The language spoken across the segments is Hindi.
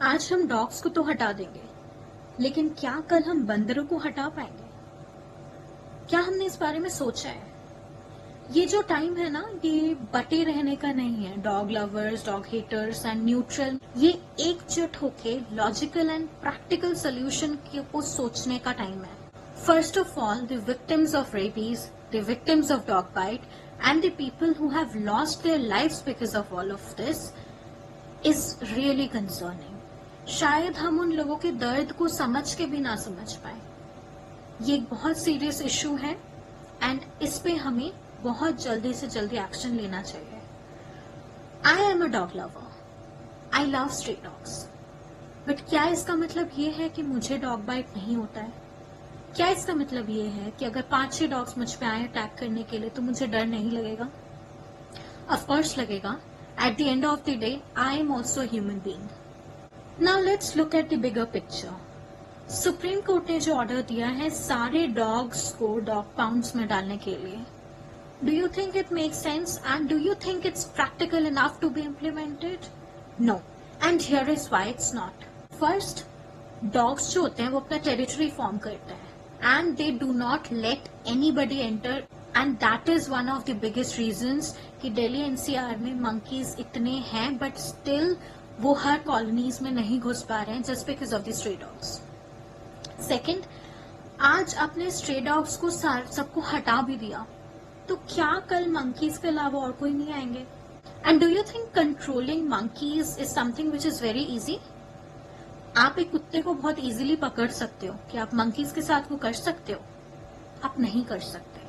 आज हम डॉग्स को तो हटा देंगे, लेकिन क्या कल हम बंदरों को हटा पाएंगे? क्या हमने इस बारे में सोचा है? ये जो टाइम है ना, ये बटे रहने का नहीं है। Dog lovers, dog haters and neutral, ये एकजुट होके लॉजिकल एंड प्रैक्टिकल सोल्यूशन को सोचने का टाइम है। First of all, the victims of rabies, the victims of dog bite and the people who have lost their lives because of all of this is really concerning. शायद हम उन लोगों के दर्द को समझ के भी ना समझ पाए। ये एक बहुत सीरियस इशू है एंड इस पे हमें बहुत जल्दी से जल्दी एक्शन लेना चाहिए। I am a dog lover, I love street dogs, but क्या इसका मतलब ये है कि मुझे डॉग बाइट नहीं होता है? क्या इसका मतलब ये है कि अगर 5-6 डॉग्स मुझ पे आए अटैक करने के लिए तो मुझे डर नहीं लगेगा? ऑफ कोर्स लगेगा। At the end of the day I am also human being. Now let's look at the bigger picture. Supreme court ने जो ऑर्डर दिया है सारे डॉग्स को डॉग पाउंड्स में डालने के लिए, do you think it makes sense and do you think it's practical enough to be implemented? No, and here is why it's not. First, dogs जो होते हैं वो अपना टेरिटरी फॉर्म करते हैं and they do not let anybody enter, and that is one of the biggest reasons कि दिल्ली एनसीआर में मंकीज इतने हैं बट स्टिल वो हर कॉलोनीज में नहीं घुस पा रहे हैं just because of the stray dogs. Second, आज अपने स्ट्रे डॉग्स को सबको हटा भी दिया तो क्या कल मंकीज के अलावा और कोई नहीं आएंगे? And do you think controlling monkeys is something which is very easy? आप एक कुत्ते को बहुत इजीली पकड़ सकते हो, कि आप मंकीज के साथ वो कर सकते हो? आप नहीं कर सकते।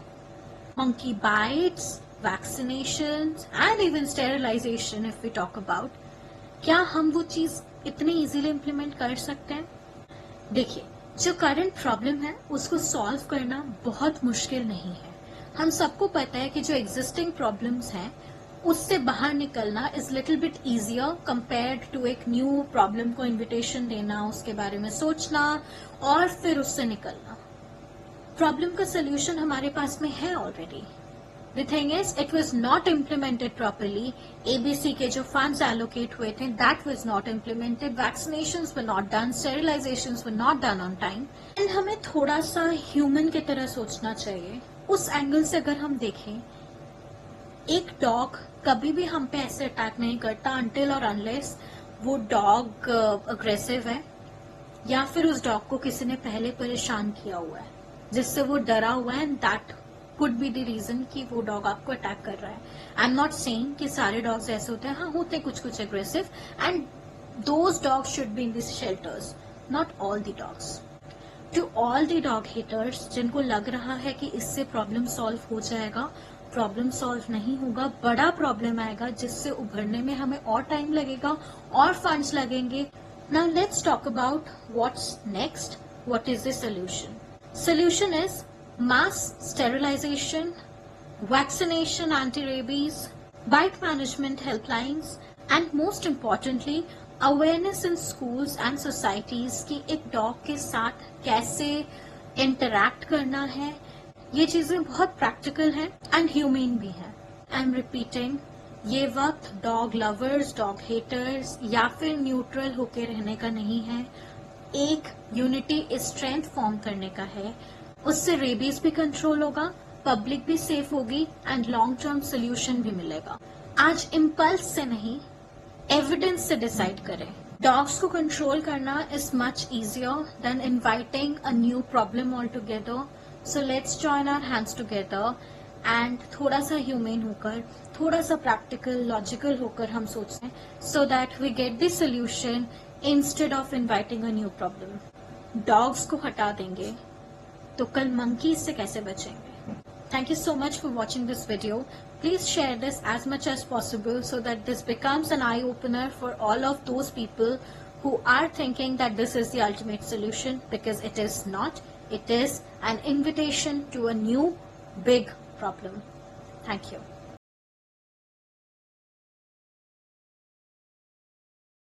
Monkey bites, vaccinations and even sterilisation if we talk about, क्या हम वो चीज इतनी इजीली इम्प्लीमेंट कर सकते हैं? देखिए, जो करंट प्रॉब्लम है उसको सॉल्व करना बहुत मुश्किल नहीं है। हम सबको पता है कि जो एग्जिस्टिंग प्रॉब्लम्स हैं उससे बाहर निकलना is little bit easier compared to एक न्यू प्रॉब्लम को इन्विटेशन देना, उसके बारे में सोचना और फिर उससे निकलना। प्रॉब्लम का सोल्यूशन हमारे पास में है already. The thing is, it was not implemented properly. ABC के जो funds allocate हुए थे, that was not implemented. Vaccinations were not done. Sterilizations were not done on time. And हमें थोड़ा सा human की तरह सोचना चाहिए। उस एंगल से अगर हम देखें, एक डॉग कभी भी हम पे ऐसे अटैक नहीं करता until और unless वो डॉग अग्रेसिव है या फिर उस डॉग को किसी ने पहले परेशान किया हुआ है जिससे वो डरा हुआ है, and that could be the reason कि वो डॉग आपको अटैक कर रहा है। आई एम नॉट सेइंग कि सारे डॉग्स ऐसे होते हैं, हाँ होते हैं कुछ कुछ aggressive, and those dogs should be in this shelters, not all the dogs. To all the dog haters जिनको लग रहा है कि इससे प्रॉब्लम सॉल्व हो जाएगा, प्रॉब्लम सॉल्व नहीं होगा, बड़ा प्रॉब्लम आएगा जिससे उभरने में हमें और टाइम लगेगा और फंड्स लगेंगे। Now let's talk about what's next, what is the solution. Solution is mass sterilization, vaccination, anti-rabies, bite management helplines, and most importantly, awareness in schools and societies कि एक डॉग के साथ कैसे interact करना है। ये चीजें बहुत practical हैं and humane भी हैं। I'm repeating, ये वक्त डॉग लवर्स, डॉग हेटर्स या फिर न्यूट्रल होके रहने का नहीं है। एक यूनिटी स्ट्रेंथ फॉर्म करने का है। उससे रेबीज भी कंट्रोल होगा, पब्लिक भी सेफ होगी एंड लॉन्ग टर्म सोल्यूशन भी मिलेगा। आज इम्पल्स से नहीं, एविडेंस से डिसाइड करें। डॉग्स को कंट्रोल करना is much easier than inviting a new problem all together. So let's join our hands together and थोड़ा सा ह्यूमेन होकर, थोड़ा सा प्रैक्टिकल लॉजिकल होकर हम सोचते हैं, so that we get the solution instead of inviting a new problem. Dogs को हटा देंगे तो कल मंकीज से कैसे बचेंगे? Thank you so much for watching this video. Please share this as much as possible so that this becomes an eye-opener for all of those people who are thinking that this is the ultimate solution, because it is not. It is an invitation to a new big problem. Thank you.